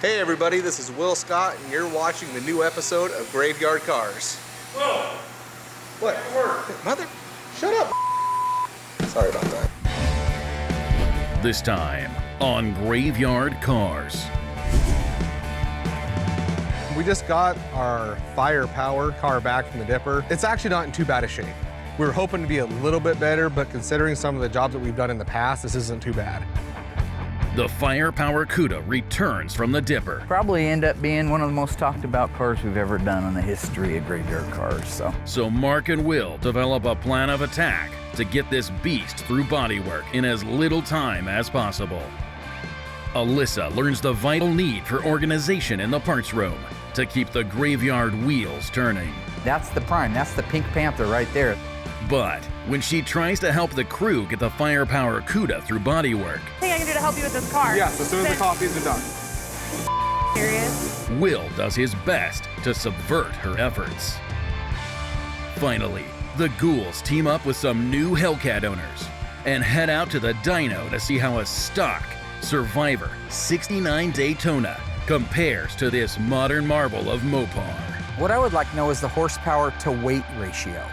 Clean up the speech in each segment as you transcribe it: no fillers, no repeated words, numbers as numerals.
Hey everybody, this is Will Scott, and you're watching the new episode of Graveyard Carz. Whoa! What? Mother, shut up. Sorry about that. This time on Graveyard Carz. We just got our firepower car back from the dipper. It's actually not in too bad a shape. We were hoping to be a little bit better, but considering some of the jobs that we've done in the past, this isn't too bad. The firepower Cuda returns from the dipper. Probably end up being one of the most talked about cars we've ever done in the history of Graveyard Carz. So Mark and Will develop a plan of attack to get this beast through bodywork in as little time as possible. Alyssa learns the vital need for organization in the parts room to keep the graveyard wheels turning. That's the prime, that's the Pink Panther right there. But when she tries to help the crew get the firepower Cuda through bodywork, Thing I can do to help you with this car. Yes, as soon as the coffees are done. Serious? Will does his best to subvert her efforts. Finally, the ghouls team up with some new Hellcat owners and head out to the dyno to see how a stock Survivor 69 Daytona compares to this modern marvel of Mopar. What I would like to know is the horsepower to weight ratio.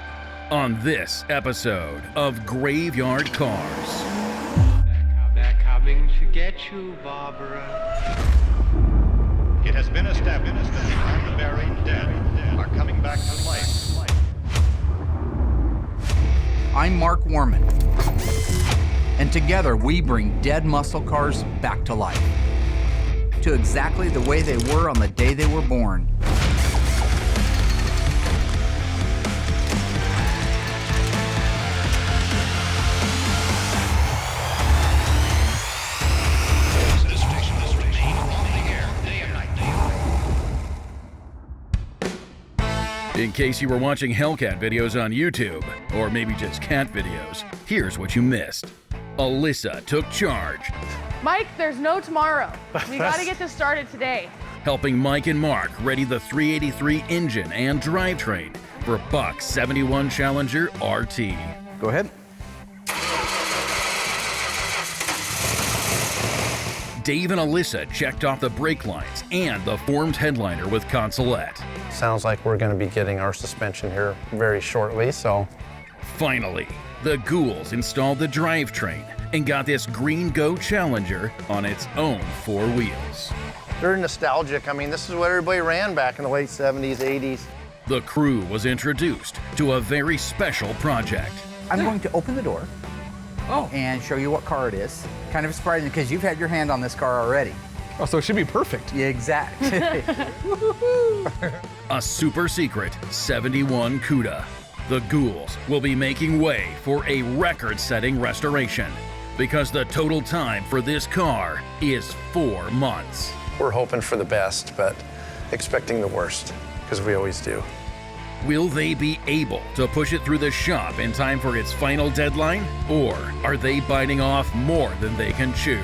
On this episode of Graveyard Carz. They're coming to get you, Barbara. It has been established that the buried dead are coming back to life. I'm Mark Warman, and together we bring dead muscle cars back to life, to exactly the way they were on the day they were born. In case you were watching Hellcat videos on YouTube, or maybe just cat videos, here's what you missed. Alyssa took charge, Mike, there's no tomorrow. We gotta get this started today. helping Mike and Mark ready the 383 engine and drivetrain for Buck 71 Challenger RT. Go ahead. Dave and Alyssa checked off the brake lines and the formed headliner with consolette. Sounds like we're going to be getting our suspension here very shortly, so. Finally, the ghouls installed the drivetrain and got this Green Go Challenger on its own four wheels. Very nostalgic. I mean, this is what everybody ran back in the late 70s, 80s. The crew was introduced to a very special project. I'm going to open the door and show you what car it is. Kind of surprising because you've had your hand on this car already. Oh, so it should be perfect. Yeah, exactly. A super secret 71 Cuda. The ghouls will be making way for a record-setting restoration because the total time for this car is 4 months. We're hoping for the best, but expecting the worst, because we always do. Will they be able to push it through the shop in time for its final deadline? Or are they biting off more than they can chew?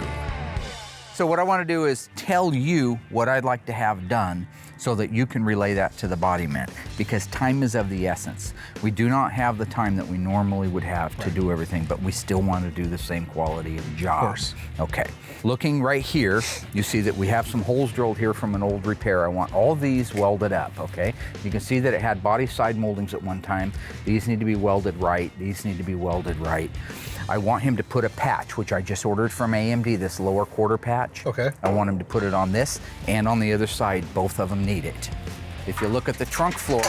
So what I want to do is tell you what I'd like to have done so that you can relay that to the bodyman, because time is of the essence. We do not have the time that we normally would have to do everything, but we still want to do the same quality of job. Of course. Okay, looking right here, you see that we have some holes drilled here from an old repair. I want all these welded up, okay? You can see that it had body side moldings at one time. These need to be welded right. These need to be welded right. I want him to put a patch, which I just ordered from AMD, this lower quarter patch. Okay. I want him to put it on this and on the other side. Both of them need it. If you look at the trunk floor,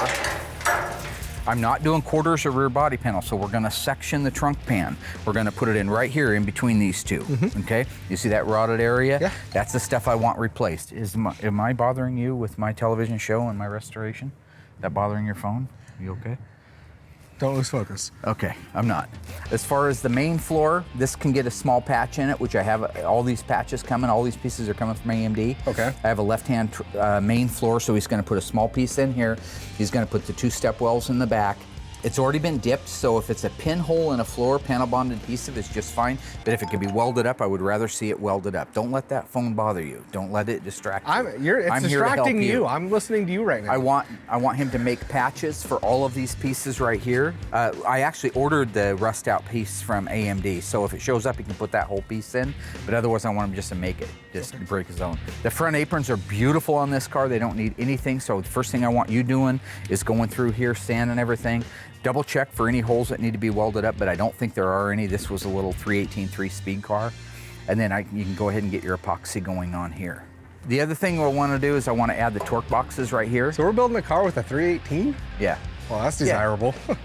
I'm not doing quarters or rear body panel, so we're gonna section the trunk pan. We're gonna put it in right here in between these two, okay? You see that rotted area? Yeah. That's the stuff I want replaced. Am I bothering you with my television show and my restoration? That bothering your phone? You okay? Don't lose focus. Okay, I'm not. As far as the main floor, this can get a small patch in it, which I have all these patches coming. All these pieces are coming from AMD. Okay. I have a left-hand main floor, so he's gonna put a small piece in here. He's gonna put the 2 step wells in the back. It's already been dipped, so if it's a pinhole in a floor, panel bonded adhesive is just fine. But if it can be welded up, I would rather see it welded up. Don't let that phone bother you. Don't let it distract you. It's I'm here to help distracting you. I'm listening to you right now. I want him to make patches for all of these pieces right here. I actually ordered the rust out piece from AMD, so if it shows up, he can put that whole piece in. But otherwise, I want him just to make it. this break zone. The front aprons are beautiful on this car. They don't need anything. So the first thing I want you doing is going through here, sanding everything. Double check for any holes that need to be welded up, but I don't think there are any. This was a little 318 3-speed car. And then you can go ahead and get your epoxy going on here. The other thing I want to do is I want to add the torque boxes right here. So we're building a car with a 318? Yeah. Well, that's desirable. Yeah.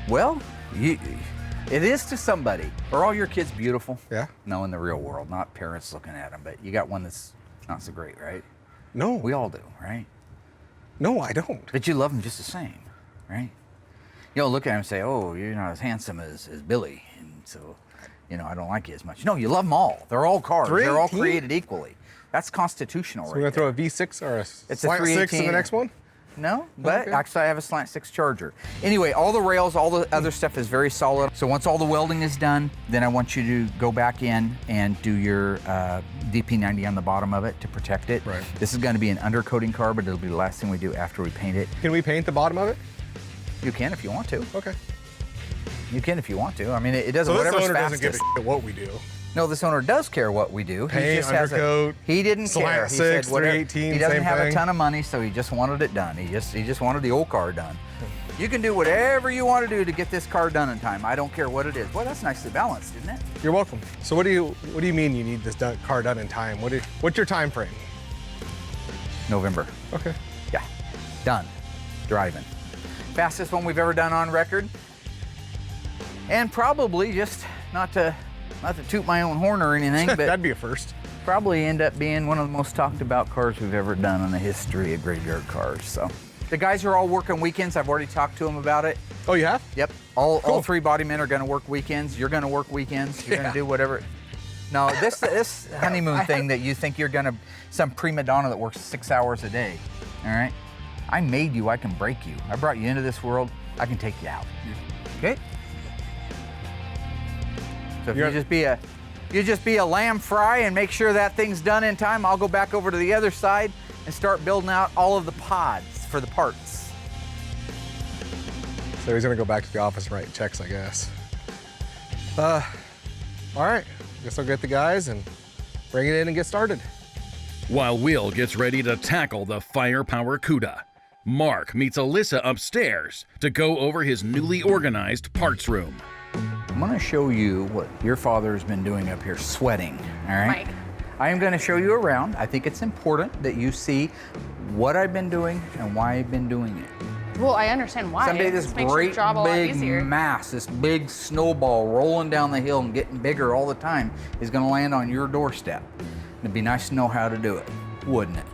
Well, it is to somebody. Are all your kids beautiful? Yeah. No, in the real world, not parents looking at them, but you got one that's not so great, right? No. We all do, right? No, I don't. But you love them just the same, right? You don't look at him and say, oh, you're not as handsome as Billy, and so, you know, I don't like you as much. No, you love them all. They're all cars. They're all created equally. That's constitutional, so right? We're gonna throw a V6 or a slant 6 in the next one? No, but okay. Actually I have a slant 6 Charger. Anyway, all the rails, all the other stuff is very solid. So once all the welding is done, then I want you to go back in and do your DP90 on the bottom of it to protect it. Right. This is gonna be an undercoating car, but it'll be the last thing we do after we paint it. Can we paint the bottom of it? You can if you want to. Okay. You can if you want to. I mean, it doesn't, So this whatever's owner doesn't fastest. give a shit what we do. No, this owner does care what we do. Paint, He just has undercoat, he didn't slant care. He 6, said whatever. 318, He doesn't same have a thing. ton of money, so he just wanted it done. He just wanted the old car done. You can do whatever you want to do to get this car done in time. I don't care what it is. Well, that's nicely balanced, isn't it? You're welcome. So what do you mean you need this car done in time? What's your time frame? November. Okay. Yeah, done. Driving. Fastest one we've ever done on record. And probably just not to toot my own horn or anything, but That'd be a first. probably end up being one of the most talked about cars we've ever done in the history of graveyard cars. So the guys are all working weekends. I've already talked to them about it. Oh, you have? Yep. All Cool. 3 body men are going to work weekends. You're going to work weekends. You're going Yeah. to do whatever. No, this honeymoon thing that you think you're going to, some prima donna that works 6 hours a day. All right. I made you. I can break you. I brought you into this world. I can take you out. Okay. So if you just be a lamb fry and make sure that thing's done in time, I'll go back over to the other side and start building out all of the pods for the parts. So he's gonna go back to the office and write checks, I guess. All right. Guess I'll get the guys and bring it in and get started. While Will gets ready to tackle the firepower Cuda, Mark meets Alyssa upstairs to go over his newly organized parts room. I'm gonna show you what your father's been doing up here, sweating, all right? Mike. I am gonna show you around. I think it's important that you see what I've been doing and why I've been doing it. Well, I understand why. Someday this This makes your great job a lot big easier. mass, this big snowball rolling down the hill and getting bigger all the time is gonna land on your doorstep. It'd be nice to know how to do it, wouldn't it?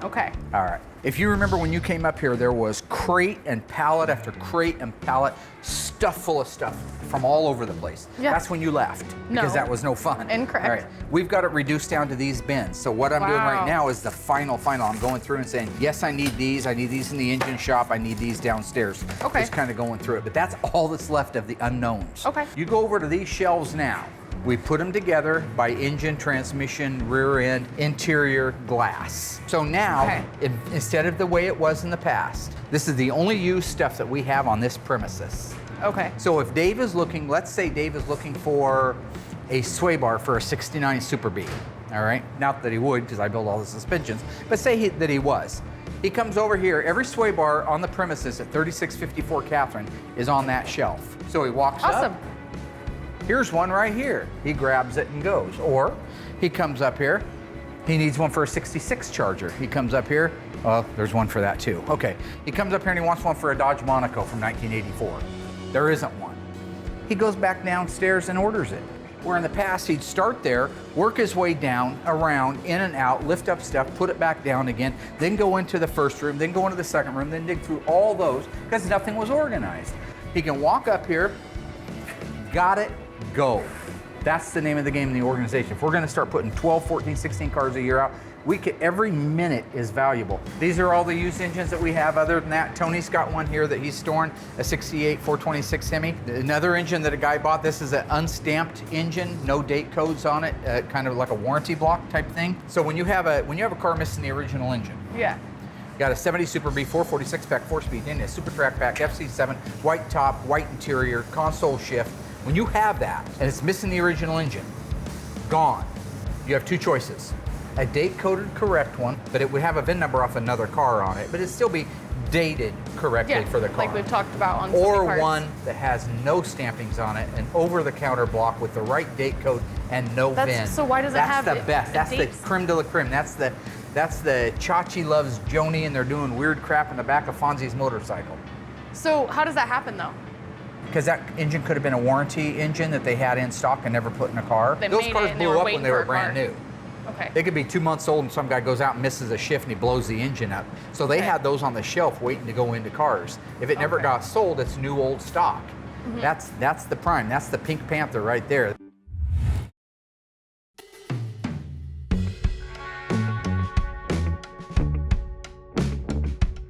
Okay. All right. If you remember when you came up here, there was crate and pallet after crate and pallet, stuff full of stuff from all over the place. Yeah. That's when you left, because No. that was no fun. Incorrect. All right. We've got it reduced down to these bins. So what I'm doing right Wow. now is the final. I'm going through and saying, yes, I need these in the engine shop. I need these downstairs. Okay. Just kind of going through it. But that's all that's left of the unknowns. Okay. You go over to these shelves now. We put them together by engine, transmission, rear end, interior, glass. So now, Okay. instead of the way it was in the past, this is the only used stuff that we have on this premises. Okay. So if Dave is looking, let's say Dave is looking for a sway bar for a 69 Super B, all right? Not that he would, because I build all the suspensions, but say that he was. He comes over here, every sway bar on the premises at 3654 Catherine is on that shelf. So he walks Awesome. up. Here's one right here. He grabs it and goes. Or he comes up here. He needs one for a 66 Charger. He comes up here. Oh, there's one for that too. Okay. He comes up here and he wants one for a Dodge Monaco from 1984. There isn't one. He goes back downstairs and orders it. Where in the past he'd start there, work his way down, around, in and out, lift up stuff, put it back down again, then go into the first room, then go into the second room, then dig through all those because nothing was organized. He can walk up here, got it, go. That's the name of the game in the organization. If we're gonna start putting 12, 14, 16 cars a year out, every minute is valuable. These are all the used engines that we have. Other than that, Tony's got one here that he's storing, a 68 426 Hemi. Another engine that a guy bought, this is an unstamped engine, no date codes on it, kind of like a warranty block type thing. So when you have a car missing the original engine, Yeah. got a 70 Super B 446 pack, 4-speed engine, a Super Track pack, FC7, white top, white interior, console shift. When you have that and it's missing the original engine, gone. You have two choices. a date-coded correct one, but it would have a VIN number off another car on it, but it'd still be dated correctly for the car. Like we've talked about on so many Or parts. one that has no stampings on it, an over-the-counter block with the right date code and no VIN. So why does it have That's the best. That's the dates? creme de la creme. That's the Chachi loves Joni and they're doing weird crap in the back of Fonzie's motorcycle. So how does that happen though? Because that engine could have been a warranty engine that they had in stock and never put in a car. They Those made cars it and they blew were up waiting when they for were a brand car. new. Okay. They could be 2 months old and some guy goes out and misses a shift and he blows the engine up. So they had those on the shelf waiting to go into cars. If it never got sold, it's new old stock. That's the prime. That's the Pink Panther right there.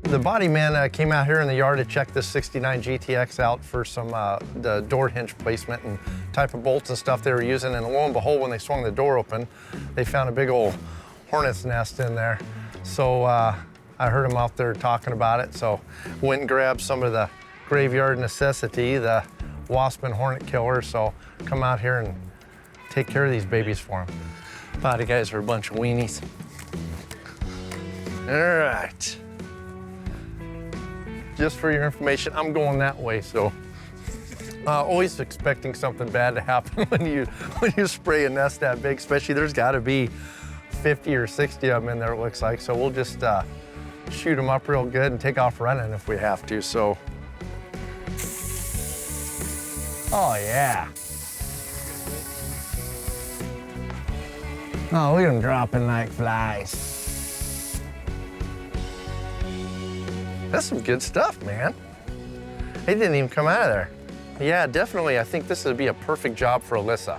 The body man came out here in the yard to check this 69 GTX out for some the door hinge placement and type of bolts and stuff they were using. And lo and behold, when they swung the door open, they found a big old hornet's nest in there. So I heard them out there talking about it. So went and grabbed some of the graveyard necessity, the wasp and hornet killer. So come out here and take care of these babies for them. Body guys are a bunch of weenies. All right. Just for your information, I'm going that way, so always expecting something bad to happen when you spray a nest that big, especially there's got to be 50 or 60 of them in there, it looks like. So we'll just shoot them up real good and take off running if we have to. So, oh yeah. Oh, look at them dropping like flies. That's some good stuff, man. They didn't even come out of there. Yeah, definitely, I think this would be a perfect job for Alyssa.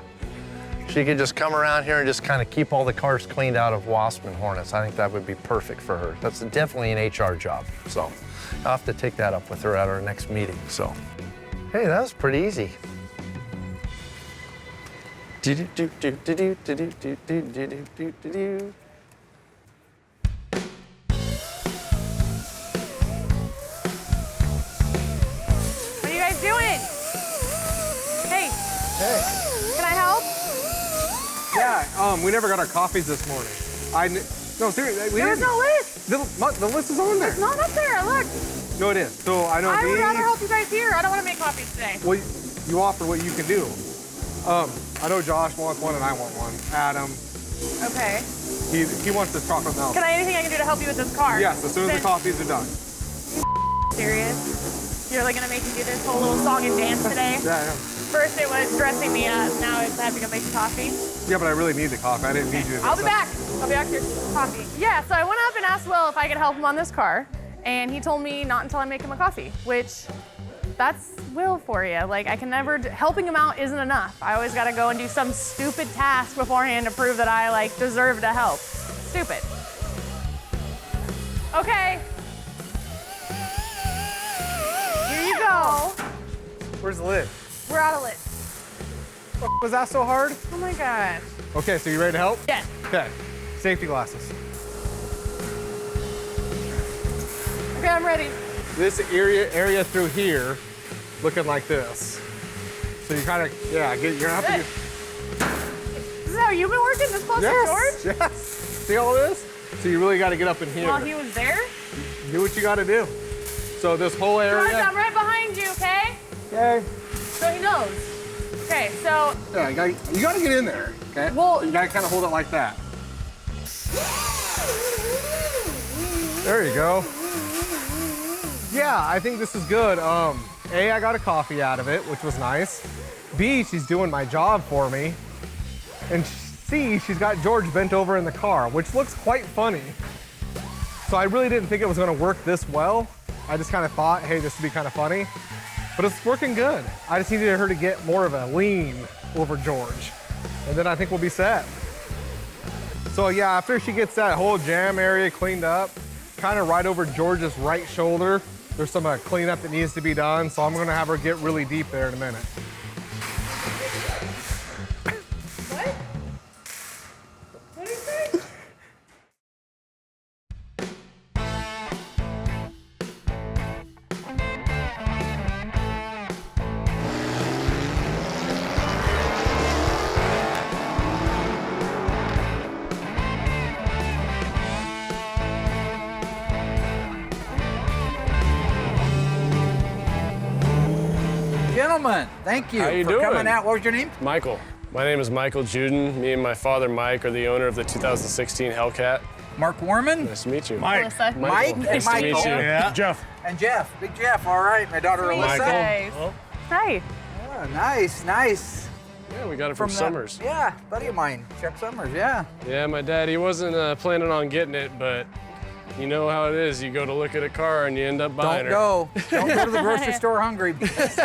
She could just come around here and just kind of keep all the cars cleaned out of wasp and hornets. I think that would be perfect for her. That's definitely an HR job, so I'll have to take that up with her at our next meeting, so. Hey, that was pretty easy. What are you guys doing? Hey. Hey. Can I help? Yeah, we never got our coffees this morning. No, seriously, we There was didn't. no list. The list is on there. It's not up there. Look. No, it is. So I know I would these. rather help you guys here. I don't want to make coffees today. Well, you offer what you can do. I know Josh wants one and I want one. Adam, Okay. he wants this chocolate milk. Can I anything I can do to help you with this car? Yes, as soon as the coffees are done. Serious? You're really gonna make me do this whole little song and dance today? Yeah. First it was dressing me up, now it's having to make coffee. Yeah, but I really need the coffee. I didn't need you to. I'll be back. I'll be back here for coffee. Yeah, so I went up and asked Will if I could help him on this car, and he told me not until I make him a coffee, which that's Will for you. Like, I can never, helping him out isn't enough. I always gotta go and do some stupid task beforehand to prove that I, like, deserve to help. Stupid. Okay. Here you go. Where's the lid? We're out of lid. Was that so hard? Oh my gosh. Okay, so you ready to help? Yes. Okay. Safety glasses. Okay, I'm ready. This area through here, looking like this. So you kind of, yeah, you're gonna have to. This is how you've been working this close to George? Yes. See all this? So you really got to get up in here. While he was there? Do what you got to do. So this whole area. George, I'm right behind you, okay? Okay. So he knows. Okay, so. Yeah, you got to get in there. Okay. Well, you got to kind of hold it like that. There you go. Yeah, I think this is good. A, I got a coffee out of it, which was nice. B, she's doing my job for me. And C, she's got George bent over in the car, which looks quite funny. So I really didn't think it was gonna work this well. I just kind of thought, hey, this would be kind of funny. But it's working good. I just needed her to get more of a lean over George. And then I think we'll be set. So yeah, after she gets that whole jam area cleaned up, kind of right over George's right shoulder, there's some cleanup that needs to be done, so I'm gonna have her get really deep there in a minute. What? What did he say? gentlemen, thank you How you for doing? coming out. What was your name? Michael. My name is Michael Juden. Me and my father, Mike, are the owner of the 2016 Hellcat. Mark Warman. Nice to meet you. Alyssa. Mike and Nice to meet Michael. you. Yeah. Jeff. And Jeff, Big Jeff. All right, my daughter Alyssa. Guys. Hi. Oh, nice, nice. Yeah, we got it from that- Summers. Yeah, buddy of mine, Chuck Summers. Yeah. Yeah, my dad, he wasn't planning on getting it, but you know how it is. You go to look at a car and you end up buying her. Don't go to the grocery store hungry because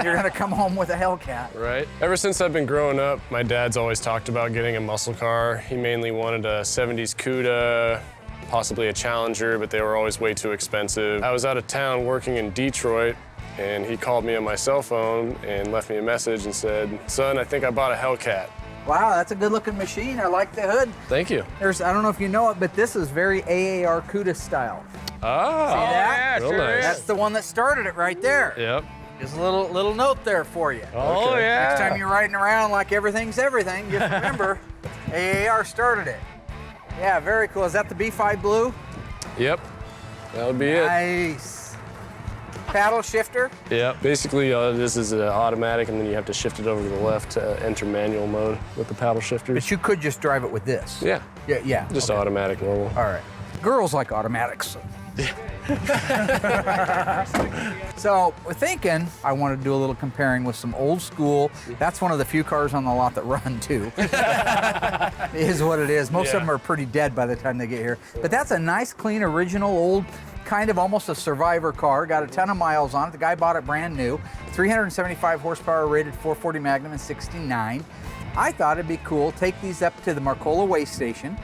you're gonna come home with a Hellcat. Right? Ever since I've been growing up, my dad's always talked about getting a muscle car. He mainly wanted a 70s Cuda, possibly a Challenger, but they were always way too expensive. I was out of town working in Detroit, and he called me on my cell phone and left me a message and said, "Son, I think I bought a Hellcat." Wow, that's a good-looking machine. I like the hood. Thank you. I don't know if you know it, but this is very AAR Cuda style. Oh, See that? real nice. That's the one that started it right there. Yep. Just a little note there for you. Oh, okay. yeah. Next time you're riding around like everything's everything, just remember, AAR started it. Yeah, very cool. Is that the B5 Blue? Yep. That would be it. Nice. Paddle shifter? Yep. Basically, this is automatic, and then you have to shift it over to the left to enter manual mode with the paddle shifters. But you could just drive it with this. Yeah. Yeah. Just okay. automatic, normal. All right. Girls like automatics. So we're thinking I want to do a little comparing with some old school. That's one of the few cars on the lot that run too. Is what it is. Most of them are pretty dead by the time they get here. But that's a nice, clean, original, old, kind of almost a survivor car. Got a ton of miles on it. The guy bought it brand new. 375 horsepower, rated 440 Magnum in 69. I thought it'd be cool, take these up to the Marcola Way Station,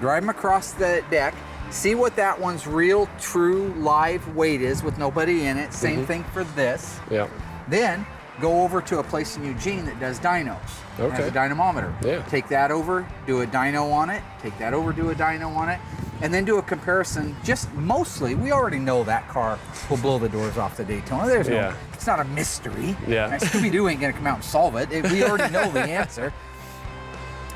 drive them across the deck, see what that one's real, true, live weight is with nobody in it. Same thing for this. Yeah. Then go over to a place in Eugene that does dynos. Okay. Has a dynamometer. Yeah. Take that over, do a dyno on it, take that over, do a dyno on it, and then do a comparison. Just mostly, we already know that car will blow the doors off the Daytona. There's no, it's not a mystery. Yeah. Scooby-Doo ain't gonna come out and solve it. We already know the answer.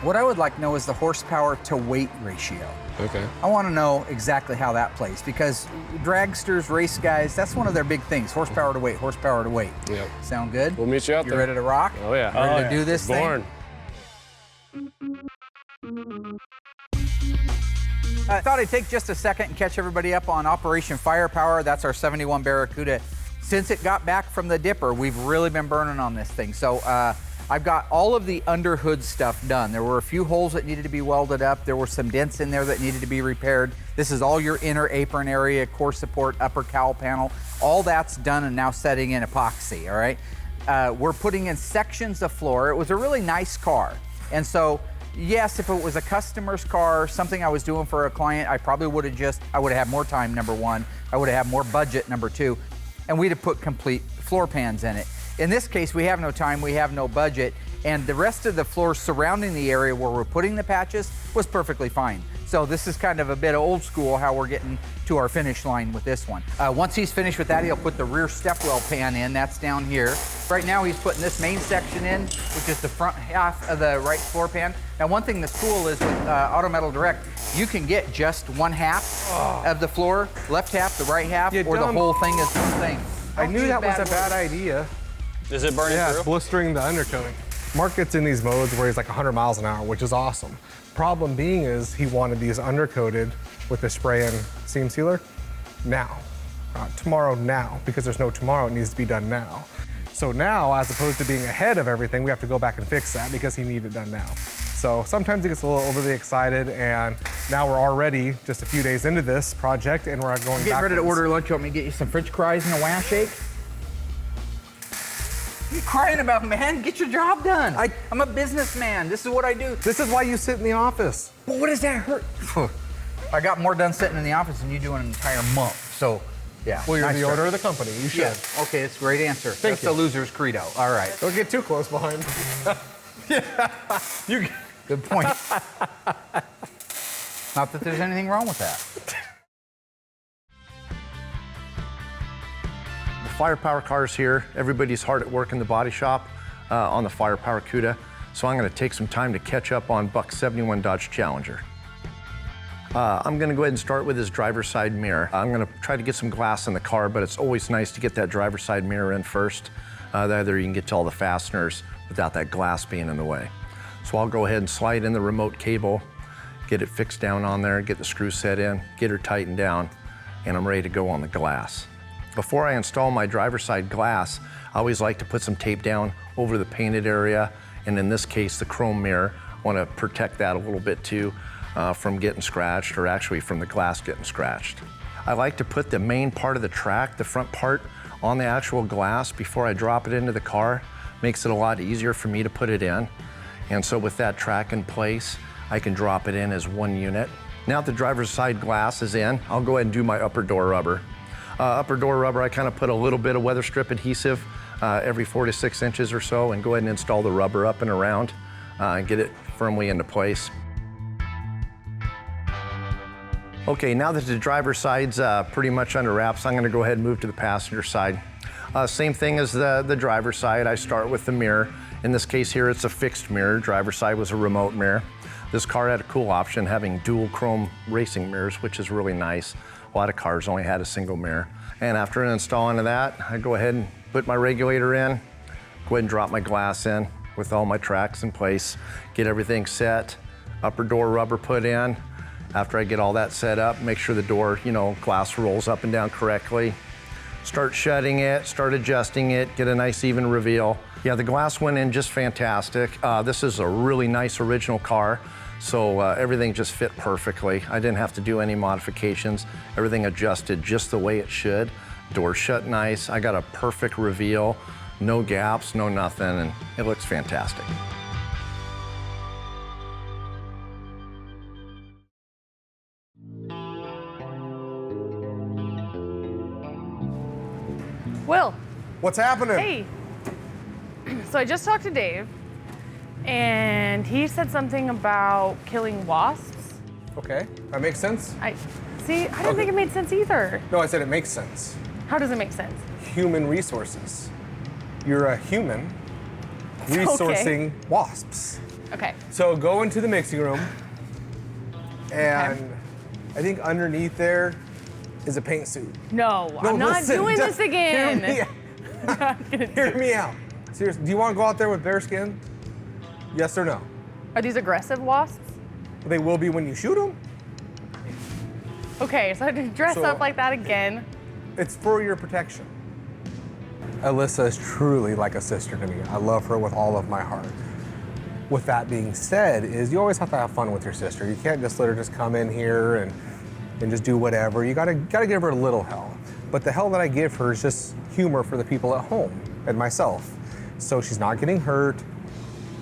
What I would like to know is the horsepower to weight ratio. Okay. I want to know exactly how that plays because dragsters, race guys, that's one of their big things, horsepower to weight, horsepower to weight. Yep. Sound good? We'll meet you out You there. ready to rock? Oh, yeah. Ready to do this Born. I thought I'd take just a second and catch everybody up on Operation Firepower. That's our 71 Barracuda. Since it got back from the dipper, we've really been burning on this thing. So I've got all of the under hood stuff done. There were a few holes that needed to be welded up. There were some dents in there that needed to be repaired. This is all your inner apron area, core support, upper cowl panel. All that's done and now setting in epoxy, all right? We're putting in sections of floor. It was a really nice car. And so, yes, if it was a customer's car, something I was doing for a client, I probably would have I would have had more time, number one. I would have had more budget, number two. And we'd have put complete floor pans in it. In this case, we have no time, we have no budget, and the rest of the floor surrounding the area where we're putting the patches was perfectly fine. So this is kind of a bit of old school how we're getting to our finish line with this one. Once he's finished with that, he'll put the rear stepwell pan in, that's down here. Right now he's putting this main section in, which is the front half of the right floor pan. Now one thing that's cool is with Auto Metal Direct, you can get just one half of the floor, left half, the right half, or the whole thing is one thing. I knew that was a bad idea. Is it burning Yeah, through? it's blistering the undercoating. Mark gets in these modes where he's like 100 miles an hour, which is awesome. Problem being is he wanted these undercoated with the spray and seam sealer now. Not tomorrow, now, because there's no tomorrow, it needs to be done now. So now, as opposed to being ahead of everything, we have to go back and fix that because he needed it done now. So sometimes he gets a little overly excited, and now we're already just a few days into this project, and we're going back. Getting ready to order lunch. You want me to get you some French fries and a wah shake? What are you crying about, man? Get your job done. I'm a businessman. This is what I do. This is why you sit in the office. Well, what does that hurt? I got more done sitting in the office than you do in an entire month. So, yeah. Well, you're nice the try. owner of the company. You should. Yeah. Okay, that's a great answer. That's you. the loser's credo. All right. Don't get too close behind. Yeah. You. Good point. Not that there's anything wrong with that. The Firepower car's here. Everybody's hard at work in the body shop on the Firepower Cuda. So I'm gonna take some time to catch up on Buck's 71 Dodge Challenger. I'm gonna go ahead and start with his driver's side mirror. I'm gonna try to get some glass in the car, but it's always nice to get that driver's side mirror in first. That way you can get to all the fasteners without that glass being in the way. So I'll go ahead and slide in the remote cable, get it fixed down on there, get the screw set in, get her tightened down, and I'm ready to go on the glass. Before I install my driver's side glass, I always like to put some tape down over the painted area, and in this case, the chrome mirror. I want to protect that a little bit too from getting scratched, or actually from the glass getting scratched. I like to put the main part of the track, the front part, on the actual glass before I drop it into the car. Makes it a lot easier for me to put it in. And so with that track in place, I can drop it in as one unit. Now that the driver's side glass is in, I'll go ahead and do my upper door rubber. Upper door rubber, I kind of put a little bit of weather strip adhesive every 4 to 6 inches or so, and go ahead and install the rubber up and around and get it firmly into place. Okay, now that the driver's side's pretty much under wraps, I'm gonna go ahead and move to the passenger side. Same thing as the driver's side. I start with the mirror. In this case here, it's a fixed mirror. Driver's side was a remote mirror. This car had a cool option, having dual chrome racing mirrors, which is really nice. A lot of cars only had a single mirror. And after installing that, I go ahead and put my regulator in, go ahead and drop my glass in with all my tracks in place, get everything set, upper door rubber put in. After I get all that set up, make sure the door, glass rolls up and down correctly. Start shutting it, start adjusting it, get a nice even reveal. Yeah, the glass went in just fantastic. This is a really nice original car, so everything just fit perfectly. I didn't have to do any modifications. Everything adjusted just the way it should. Door shut nice. I got a perfect reveal, no gaps, no nothing, and it looks fantastic. Will. What's happening? Hey. So I just talked to Dave, and he said something about killing wasps. Okay, that makes sense. I didn't think it made sense either. No, I said it makes sense. How does it make sense? Human resources. You're a human resourcing wasps. Okay. So go into the mixing room, and I think underneath there is a paint suit. No, I'm not listen, doing just this again. Hear me out. Seriously, do you want to go out there with bare skin? Yes or no? Are these aggressive wasps? They will be when you shoot them. Okay, so I have to dress up like that again. It's for your protection. Alyssa is truly like a sister to me. I love her with all of my heart. With that being said, you always have to have fun with your sister. You can't just let her just come in here and just do whatever. You gotta give her a little hell. But the hell that I give her is just humor for the people at home and myself. So she's not getting hurt.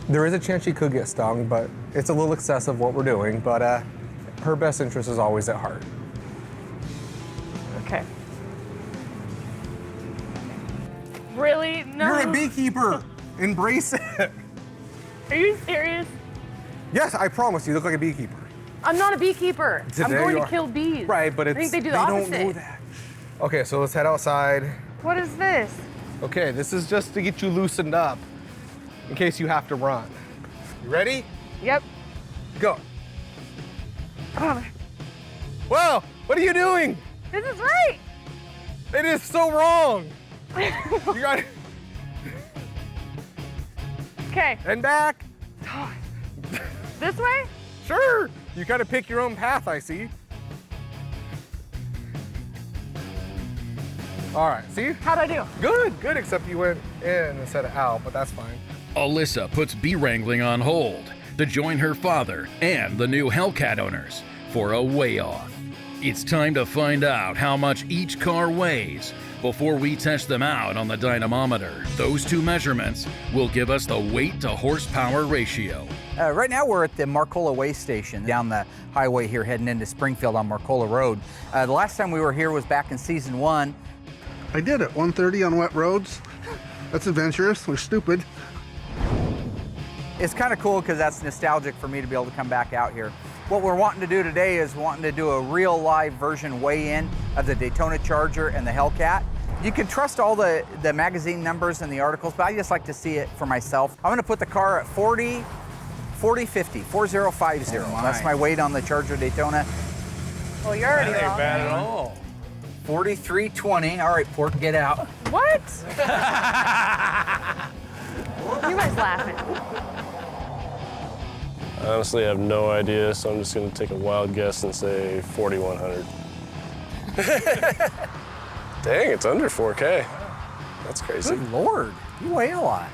There is a chance she could get stung, but it's a little excessive what we're doing. But her best interest is always at heart. Okay. Really? No. You're a beekeeper. Embrace it. Are you serious? Yes, I promise you look like a beekeeper. I'm not a beekeeper. Today I'm going you to kill bees. Right, but I think they do the opposite. don't know that. Okay, so let's head outside. What is this? Okay, this is just to get you loosened up in case you have to run. You ready? Yep. Go. Oh, Whoa, what are you doing? this is right. It is so wrong. You got it. Okay. And back. This way? Sure. You gotta pick your own path, I see. All right, see? How'd I do? Good, except you went in instead of out, but that's fine. Alyssa puts bee wrangling on hold to join her father and the new Hellcat owners for a weigh-off. It's time to find out how much each car weighs before we test them out on the dynamometer. Those two measurements will give us the weight to horsepower ratio. Right now we're at the Marcola Way Station down the highway here heading into Springfield on Marcola Road. The last time we were here was back in season 1. I did it, 130 on wet roads. That's adventurous, we're stupid. It's kind of cool because that's nostalgic for me to be able to come back out here. What we're wanting to do today is wanting to do a real live version weigh-in of the Daytona Charger and the Hellcat. You can trust all the magazine numbers and the articles, but I just like to see it for myself. I'm gonna put the car at 4050. That's my weight on the Charger Daytona. Well, you're already That ain't wrong. bad at all. 43.20. All right, Port, get out. What? You guys laughing. I honestly have no idea, so I'm just gonna take a wild guess and say 4,100. Dang, it's under 4K. That's crazy. Good Lord, you weigh a lot.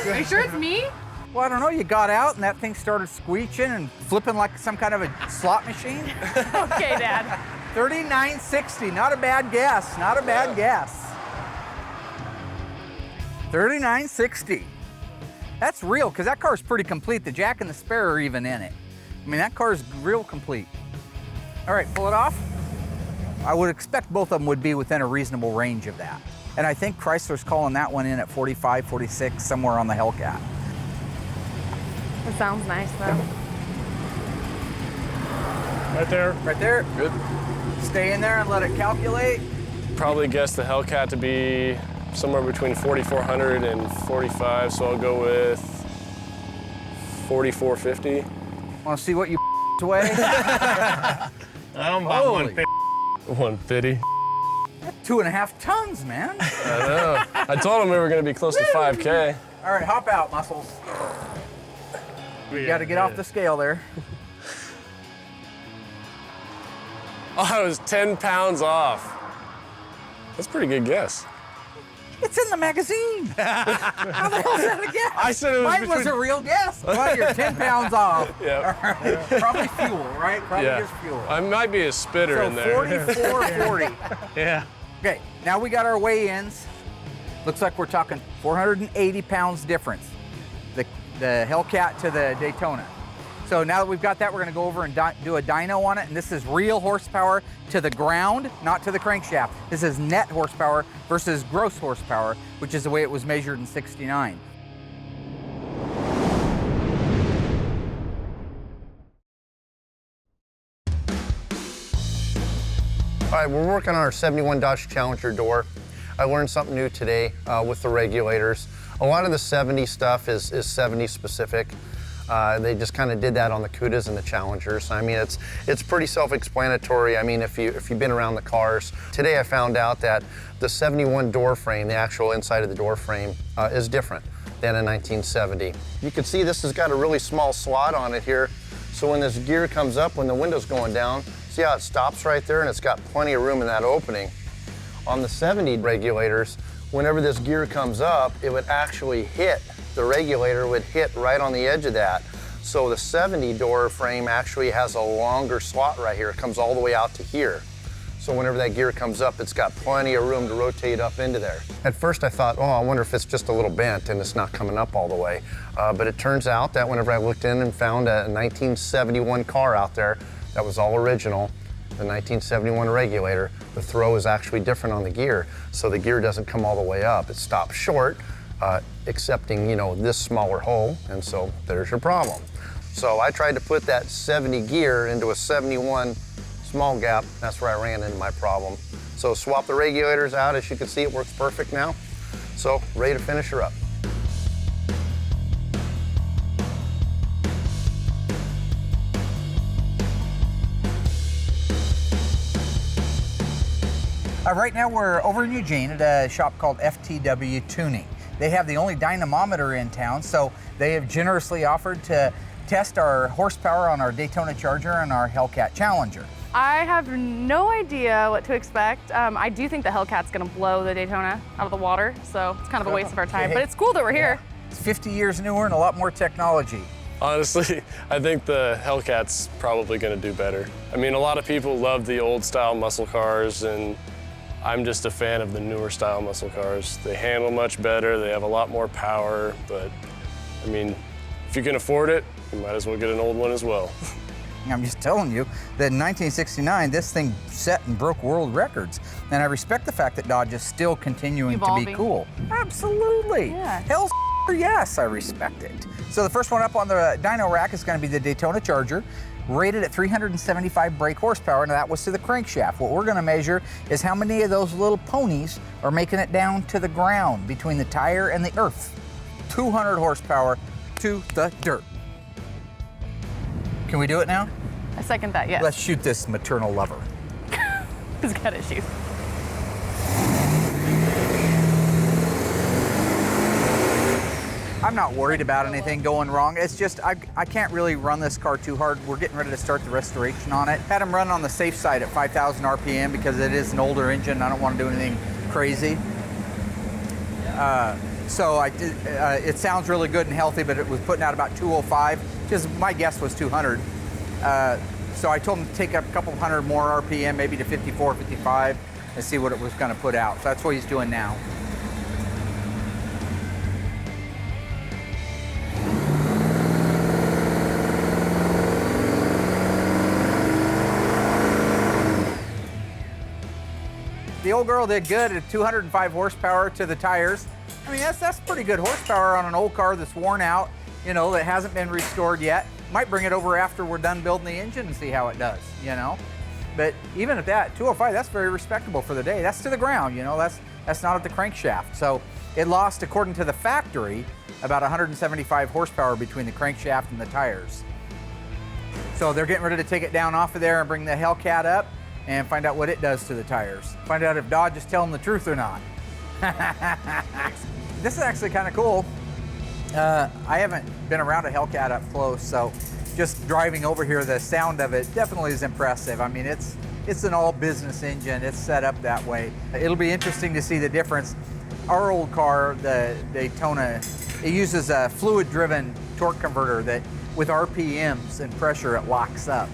Are you sure it's me? Well, I don't know, you got out and that thing started squeeching and flipping like some kind of a slot machine. Okay, Dad. 39.60, not a bad guess, not a bad guess. 39.60. That's real, because that car's pretty complete. The jack and the spare are even in it. I mean, that car's real complete. All right, pull it off. I would expect both of them would be within a reasonable range of that. And I think Chrysler's calling that one in at 45, 46, somewhere on the Hellcat. It sounds nice, though. Right there. Right there. Good. Stay in there and let it calculate. Probably guess the Hellcat to be somewhere between 4,400 and 45, so I'll go with 4,450. Want to see what you weigh? I'm about Holy. 150. 2.5 tons, man. I know. I told him we were gonna be close to 5K. All right, hop out, muscles. You got to get off the scale there. Oh, I was 10 pounds off. That's a pretty good guess. It's in the magazine. How the hell's that a guess? I said it was Mine was a real guess. Well, you're 10 pounds off. Yeah. All right. Probably fuel, right? Probably just fuel. I might be a spitter So in there. 44.40. Yeah. Okay, now we got our weigh-ins. Looks like we're talking 480 pounds difference. The Hellcat to the Daytona. So now that we've got that, we're gonna go over and do a dyno on it, and this is real horsepower to the ground, not to the crankshaft. This is net horsepower versus gross horsepower, which is the way it was measured in '69. All right, we're working on our 71 Dodge Challenger door. I learned something new today with the regulators. A lot of the 70 stuff is 70 specific. They just kind of did that on the Cudas and the Challengers. I mean, it's pretty self-explanatory. I mean, if you've been around the cars. Today I found out that the 71 door frame, the actual inside of the door frame, is different than a 1970. You can see this has got a really small slot on it here. So when this gear comes up, when the window's going down, see how it stops right there, and it's got plenty of room in that opening. On the 70 regulators, whenever this gear comes up, it would actually hit, the regulator would hit right on the edge of that. So the 70 door frame actually has a longer slot right here. It comes all the way out to here. So whenever that gear comes up, it's got plenty of room to rotate up into there. At first I thought, oh, I wonder if it's just a little bent and it's not coming up all the way. But it turns out that whenever I looked in and found a 1971 car out there that was all original, the 1971 regulator, the throw is actually different on the gear. So the gear doesn't come all the way up. It stops short, excepting, you know, this smaller hole, and so there's your problem. So I tried to put that 70 gear into a 71 small gap. That's where I ran into my problem. So swap the regulators out. As you can see, it works perfect now. So ready to finish her up. Right now we're over in Eugene at a shop called FTW Tuning. They have the only dynamometer in town, so they have generously offered to test our horsepower on our Daytona Charger and our Hellcat Challenger. I have no idea what to expect. I do think the Hellcat's gonna blow the Daytona out of the water, so it's kind of a waste of our time, but it's cool that we're here. It's 50 years newer and a lot more technology. Honestly, I think the Hellcat's probably gonna do better. I mean, a lot of people love the old style muscle cars, and I'm just a fan of the newer style muscle cars. They handle much better, they have a lot more power, but I mean, if you can afford it, you might as well get an old one as well. I'm just telling you that in 1969, this thing set and broke world records. And I respect the fact that Dodge is still continuing to be cool. Absolutely. Yeah. Hell's yes, I respect it. So the first one up on the dyno rack is going to be the Daytona Charger, rated at 375 brake horsepower. Now that was to the crankshaft. What we're going to measure is how many of those little ponies are making it down to the ground between the tire and the earth. 200 horsepower to the dirt. Can we do it now? I second that, yes. Let's shoot this maternal lover. He's got issues. I'm not worried about anything going wrong. It's just I can't really run this car too hard. We're getting ready to start the restoration on it. Had him run on the safe side at 5,000 RPM because it is an older engine. I don't want to do anything crazy. So I did, it sounds really good and healthy, but it was putting out about 205. Just my guess was 200. So I told him to take up a couple hundred more RPM, maybe to 54, 55, and see what it was going to put out. So that's what he's doing now. The old girl did good at 205 horsepower to the tires. I mean, that's pretty good horsepower on an old car that's worn out, you know, that hasn't been restored yet. Might bring it over after we're done building the engine and see how it does, you know. But even at that, 205, that's very respectable for the day. That's to the ground, you know, that's not at the crankshaft. So it lost, according to the factory, about 175 horsepower between the crankshaft and the tires. So they're getting ready to take it down off of there and bring the Hellcat up and find out what it does to the tires. Find out if Dodge is telling the truth or not. This is actually kind of cool. I haven't been around a Hellcat up close, so just driving over here, the sound of it definitely is impressive. I mean, it's an all business engine. It's set up that way. It'll be interesting to see the difference. Our old car, the Daytona, it uses a fluid-driven torque converter that with RPMs and pressure, it locks up.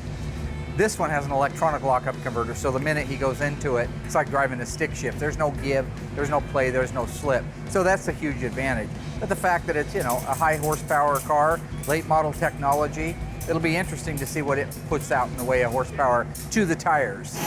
This one has an electronic lockup converter, so the minute he goes into it, it's like driving a stick shift. There's no give, there's no play, there's no slip. So that's a huge advantage. But the fact that it's, you know, a high horsepower car, late model technology, it'll be interesting to see what it puts out in the way of horsepower to the tires.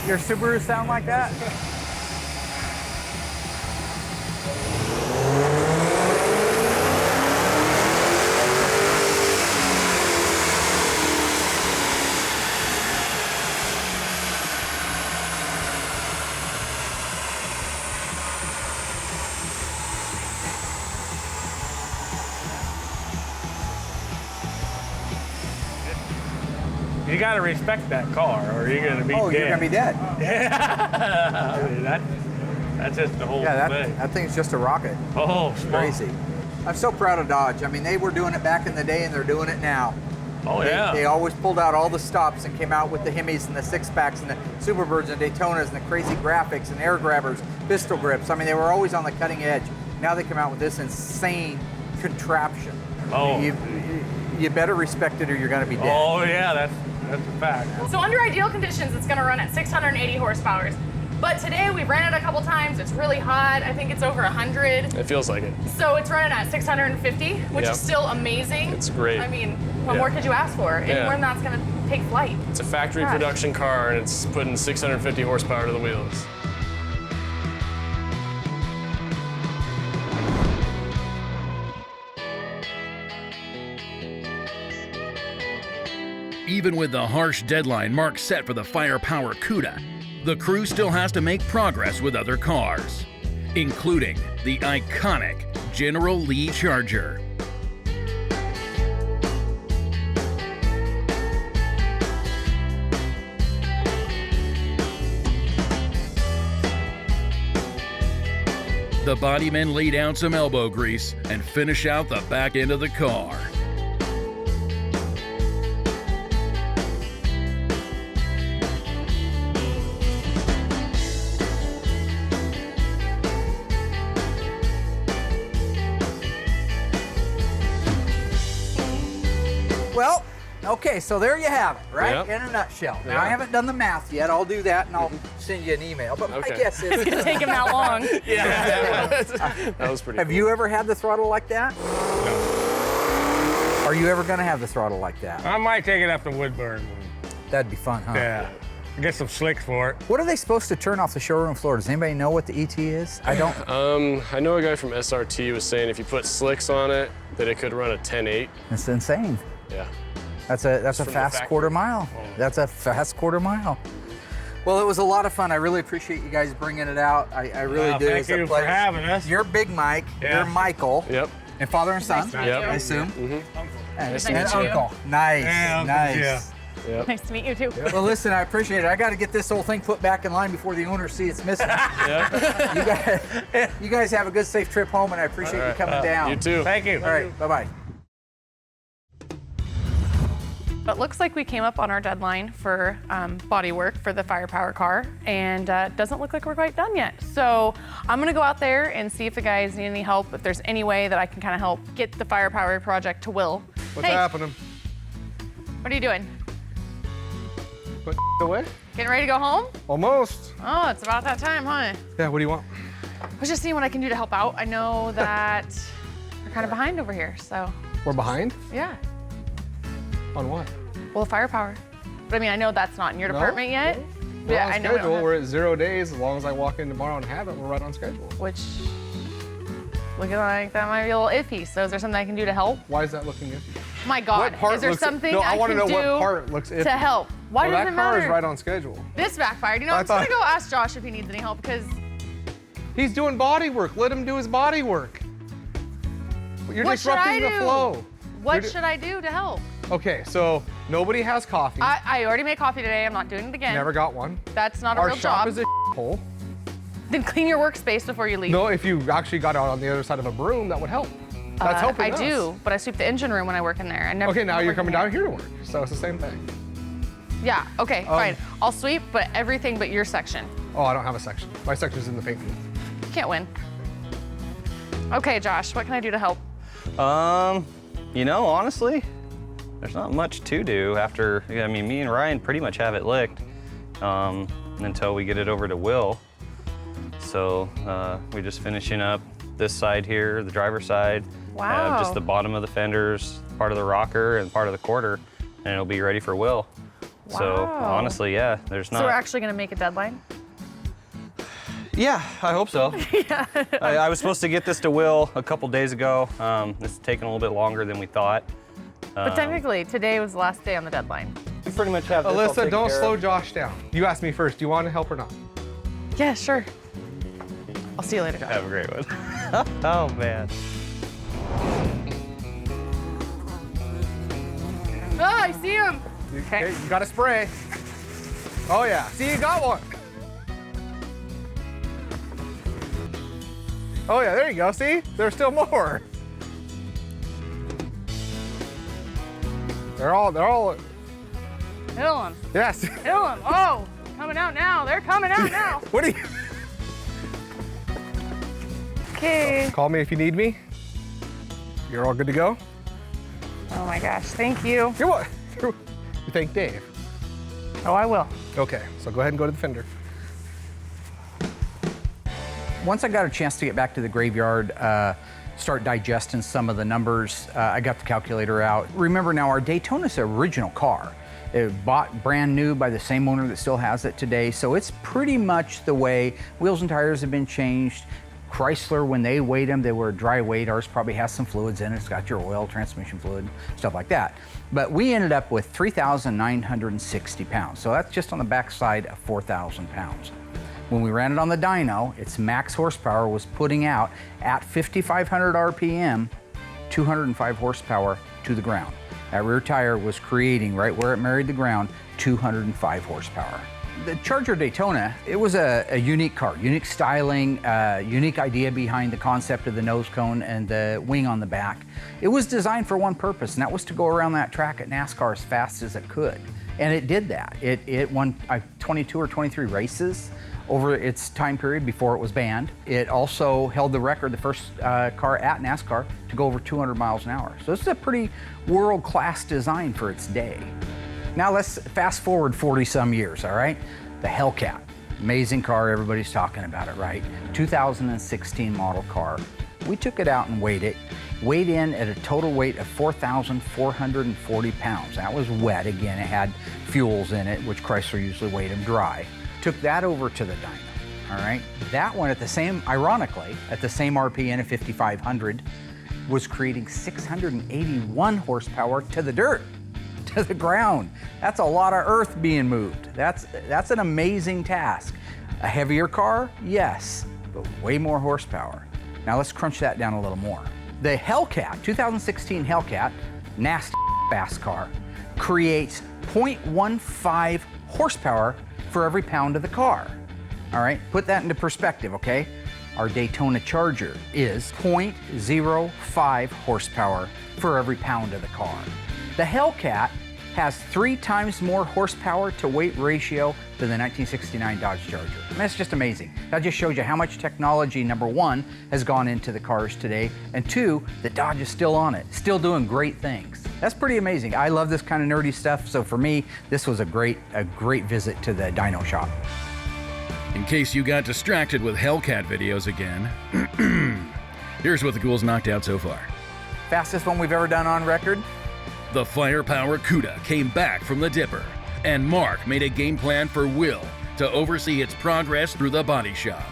Your Subaru sound like that? You gotta respect that car, or you're gonna be dead. Oh, you're gonna be dead. Yeah. I mean, that's just the whole thing. That thing's just a rocket. Oh, it's crazy. I'm so proud of Dodge. I mean, they were doing it back in the day, and they're doing it now. Oh, yeah. They always pulled out all the stops and came out with the Hemis and the six-packs and the Superbirds and Daytonas and the crazy graphics and air grabbers, pistol grips. I mean, they were always on the cutting edge. Now they come out with this insane contraption. Oh. You better respect it or you're gonna be dead. Oh, yeah, that's a fact. So under ideal conditions, it's gonna run at 680 horsepower. But today we ran it a couple times. It's really hot. I think it's over 100. It feels like it. So it's running at 650, which Yep. is still amazing. It's great. I mean, what more could you ask for? Yeah. And when that's gonna take flight. It's a factory Gosh. production car, and it's putting 650 horsepower to the wheels. Even with the harsh deadline Mark set for the firepower Cuda, the crew still has to make progress with other cars, including the iconic General Lee Charger. The bodymen lay down some elbow grease and finish out the back end of the car. Well, okay, so there you have it, right? Yep. In a nutshell. Now, Yeah. I haven't done the math yet. I'll do that, and I'll send you an email. But my Okay. guess is... It's gonna take him that long. That was pretty Have cool. you ever had the throttle like that? No. Are you ever going to have the throttle like that? I might take it up to Woodburn. That'd be fun, huh? Yeah. Get some slicks for it. What are they supposed to turn off the showroom floor? Does anybody know what the ET is? I don't. I know a guy from SRT was saying if you put slicks on it, that it could run a 10.8. It's insane. Yeah. That's a fast quarter mile. That's a fast quarter mile. Well, it was a lot of fun. I really appreciate you guys bringing it out. I really do. Thank you for having us. You're Big Mike. Yeah. You're Michael. Yep. And father and son, Nice to meet you. I assume. Nice to And meet you. uncle. Nice, Yeah, uncle, nice. yeah. Yep. Nice to meet you too. Well, listen, I appreciate it. I got to get this whole thing put back in line before the owners see it's missing. You guys have a good, safe trip home, and I appreciate you coming down. You too. Thank you. All right, bye-bye. But looks like we came up on our deadline for body work for the firepower car, and doesn't look like we're quite done yet. So I'm gonna go out there and see if the guys need any help, if there's any way that I can kind of help get the firepower project to Will. What's Hey, happening? what are you doing? Put away? Getting ready to go home? Almost. Oh, it's about that time, huh? Yeah, what do you want? I was just seeing what I can do to help out. I know that we're kind of behind over here, so We're behind? yeah. On what? Well, the firepower. But I mean, I know that's not in your No. department yet. We're Yeah, on I know we don't schedule. have- We're at 0 days. As long as I walk in tomorrow and have it, we're right on schedule. Which, looking like that might be a little iffy. So is there something I can do to help? Why is that looking good? My God, What part is there looks- something no, I I wanna can know what do part looks iffy. to help? Why Well, does it that car matter? is right on schedule. This backfired. You know, I I'm just gonna thought- go ask Josh if he needs any help because He's doing body work. Let him do his body work. You're what should I disrupting the do? flow. What should I do to help? Okay, so nobody has coffee. I already made coffee today. I'm not doing it again. Never got one. That's not a Our real shop job. is a hole. Then clean your workspace before you leave. No, if you actually got out on the other side of a broom, that would help. That's helping I us. do, but I sweep the engine room when I work in there. I never. Okay, now don't you're work coming in down here to work, so it's the same thing. Yeah. Okay. Fine. I'll sweep, but everything but your section. Oh, I don't have a section. My section's in the paint booth. Can't win. Okay, Josh. What can I do to help? You know, honestly, there's not much to do after, I mean, me and Ryan pretty much have it licked until we get it over to Will. So we're just finishing up this side here, the driver's side. Wow. Just the bottom of the fenders, part of the rocker, and part of the quarter, and it'll be ready for Will. So Wow. honestly, yeah, there's not. So we're actually gonna make a deadline? Yeah, I hope so. Yeah. I was supposed to get this to Will a couple days ago. It's taken a little bit longer than we thought. But technically, today was the last day on the deadline. We pretty much have this all Alyssa, taken don't care slow of. Josh down. You asked me first, do you want to help or not? Yeah, sure. I'll see you later, Josh. Have a great one. Oh, man. Oh, I see him. Okay, you got to spray. Oh yeah, see, you got one. Oh yeah, there you go, see? There's still more. They're all, Hill him. yes. Hill him. Oh, coming out now. They're coming out now. What are you? Okay. Call me if you need me. You're all good to go? Oh my gosh, thank you. You're what? You thank Dave. Oh, I will. Okay, so go ahead and go to the fender. Once I got a chance to get back to the graveyard, start digesting some of the numbers, I got the calculator out. Remember now, our Daytona's an original car. It was bought brand new by the same owner that still has it today, so it's pretty much the way. Wheels and tires have been changed. Chrysler, when they weighed them, they were dry weight. Ours probably has some fluids in it. It's got your oil, transmission fluid, stuff like that. But we ended up with 3,960 pounds. So that's just on the backside of 4,000 pounds. When we ran it on the dyno, its max horsepower was putting out at 5,500 RPM, 205 horsepower to the ground. That rear tire was creating, right where it married the ground, 205 horsepower. The Charger Daytona, it was a unique car, unique styling, unique idea behind the concept of the nose cone and the wing on the back. It was designed for one purpose, and that was to go around that track at NASCAR as fast as it could. And it did that. It won 22 or 23 races over its time period before it was banned. It also held the record, the first car at NASCAR to go over 200 miles an hour. So this is a pretty world-class design for its day. Now let's fast forward 40 some years, all right? The Hellcat, amazing car, everybody's talking about it, right? 2016 model car. We took it out and weighed it, weighed in at a total weight of 4,440 pounds. That was wet, again, it had fuels in it, which Chrysler usually weighed them dry. Took that over to the dyno, all right? That one at the same, ironically, at the same RPM of 5,500, was creating 681 horsepower to the dirt. to the ground. That's a lot of earth being moved. That's an amazing task. A heavier car, yes, but way more horsepower. Now let's crunch that down a little more. The Hellcat, 2016 Hellcat, nasty fast car, creates 0.15 horsepower for every pound of the car. All right, put that into perspective, okay? Our Daytona Charger is 0.05 horsepower for every pound of the car. The Hellcat has 3 times more horsepower to weight ratio than the 1969 Dodge Charger. And that's just amazing. That just shows you how much technology, number 1, has gone into the cars today, and 2, that Dodge is still on it, still doing great things. That's pretty amazing. I love this kind of nerdy stuff, so for me, this was a great visit to the dyno shop. In case you got distracted with Hellcat videos again, here's what the ghouls knocked out so far. Fastest one we've ever done on record. The firepower Cuda came back from the dipper, and Mark made a game plan for Will to oversee its progress through the body shop.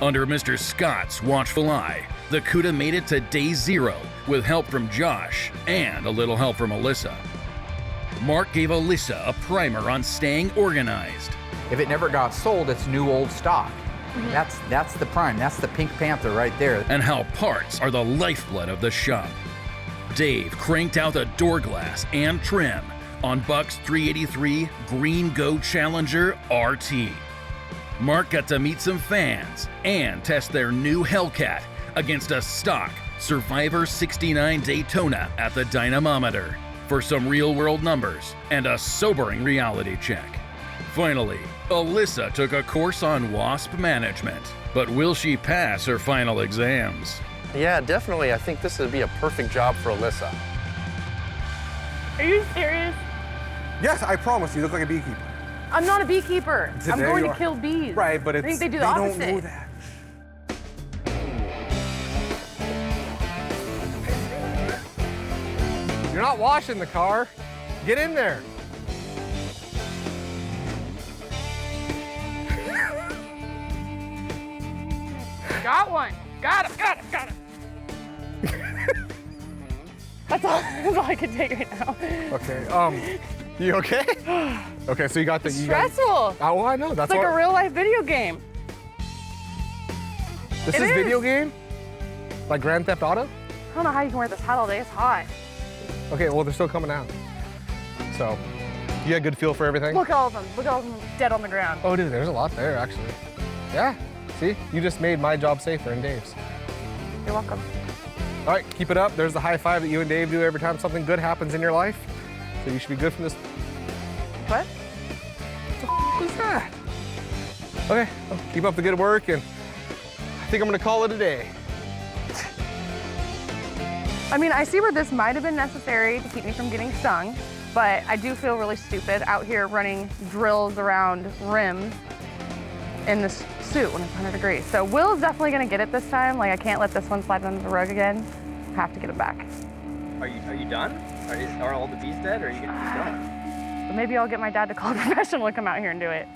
Under Mr. Scott's watchful eye, the Cuda made it to day 0 with help from Josh and a little help from Alyssa. Mark gave Alyssa a primer on staying organized. If it never got sold, it's new old stock. That's the prime, that's the Pink Panther right there. And how parts are the lifeblood of the shop. Dave cranked out the door glass and trim on Buck's 383 Green Go Challenger RT. Mark got to meet some fans and test their new Hellcat against a stock Survivor 69 Daytona at the dynamometer for some real-world numbers and a sobering reality check. Finally, Alyssa took a course on Wasp management, but will she pass her final exams? Yeah, definitely. I think this would be a perfect job for Alyssa. Are you serious? Yes, I promise you look like a beekeeper. I'm not a beekeeper. I'm Today going you to are. kill bees. Right, but I it's, think they do the opposite. don't know that. You're not washing the car. Get in there. Got one. Got him. Got him. Got him. That's all I can take right now. Okay. You okay? Okay, so you got the. Stressful. Oh, well, I know. That's It's like a real life video game. This is video game? Like Grand Theft Auto? I don't know how you can wear this hat all day. It's hot. Okay, well, they're still coming out. So, you got a good feel for everything? Look at all of them. Look at all of them dead on the ground. Oh, dude, there's a lot there, actually. Yeah. See? You just made my job safer and Dave's. You're welcome. All right, keep it up. There's the high five that you and Dave do every time something good happens in your life. So you should be good from this. What? What the f is that? Okay, well, keep up the good work, and I think I'm gonna call it a day. I mean, I see where this might have been necessary to keep me from getting stung, but I do feel really stupid out here running drills around rims in this suit when it's 100 degrees. So Will's definitely gonna get it this time. Like, I can't let this one slide under the rug again. I have to get it back. Are you done? Are all the bees dead, or are you gonna keep going? But maybe I'll get my dad to call a professional to come out here and do it.